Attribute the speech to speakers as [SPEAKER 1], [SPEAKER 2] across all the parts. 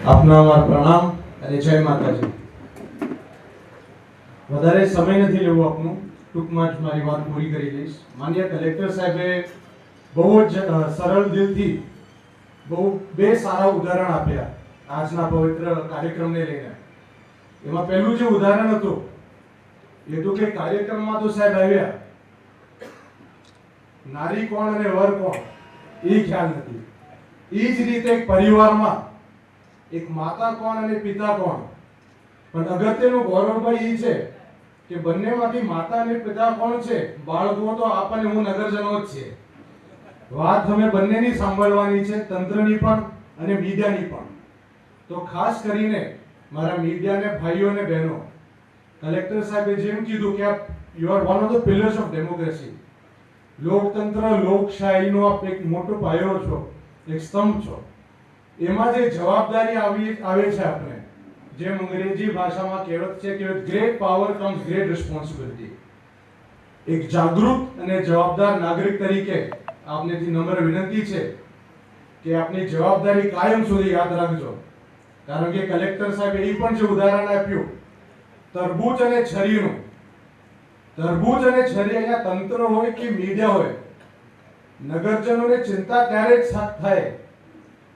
[SPEAKER 1] આપના અમારા પ્રણામ અને જય માતાજી। વધારે સમય નથી લેવો આપનું, ટૂંકમાં જ મારી વાત પૂરી કરી દઈશ। માનનીય કલેક્ટર સાહેબે બહુ જ સરળ દિલથી બે સારા ઉદાહરણ આપ્યા આજના પવિત્ર કાર્યક્રમને લઈને। એમાં પહેલું જે ઉદાહરણ હતું એ તો કે કાર્યક્રમમાં તો સાહેબ આવ્યા, નારી કોણ અને વર કોણ એ ખ્યાલ નથી। એ જ રીતે એક પરિવારમાં એક માતા કોણ અને પિતા કોણ, પણ અગત્યનું ગૌરવભાઈ એ છે કે બંનેમાંથી માતા અને પિતા કોણ છે, બાળકો તો આપણને હું નગરજનો જ છે। વાત અમે બંનેની સાંભળવાની છે, તંત્રની પણ અને મીડિયાની પણ। તો ખાસ કરીને મારા મીડિયાને ભાઈઓ અને બહેનો, કલેક્ટર સાહેબે જેમ કીધું કે you are one of the pillars of democracy, લોકતંત્ર લોકશાહીનો આપ એક મોટો પાયો છો, એક સ્તંભ છો। એમાં જે જવાબદારી આવે છે આપણે, જેમ અંગ્રેજી ભાષામાં કહેવત છે કે great power comes great responsibility. એક જાગૃત અને જવાબદાર નાગરિક તરીકે આપનેથી નમ્ર વિનંતી છે કે આપની જવાબદારી કાયમ સુધી યાદ રાખજો। કારણ કે કલેક્ટર સાહેબે એ પણ જે ઉદાહરણ આપ્યું તરબૂચ અને છરીનું, તરબૂચ અને છરી અહીંયા તંત્ર હોય કે મીડિયા હોય, નગરજનોને ચિંતા ત્યારે જ થાય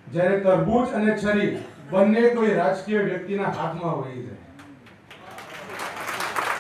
[SPEAKER 1] જ્યારે તરબૂચ અને છરી બંને કોઈ રાજકીય વ્યક્તિના હાથમાં હોય છે।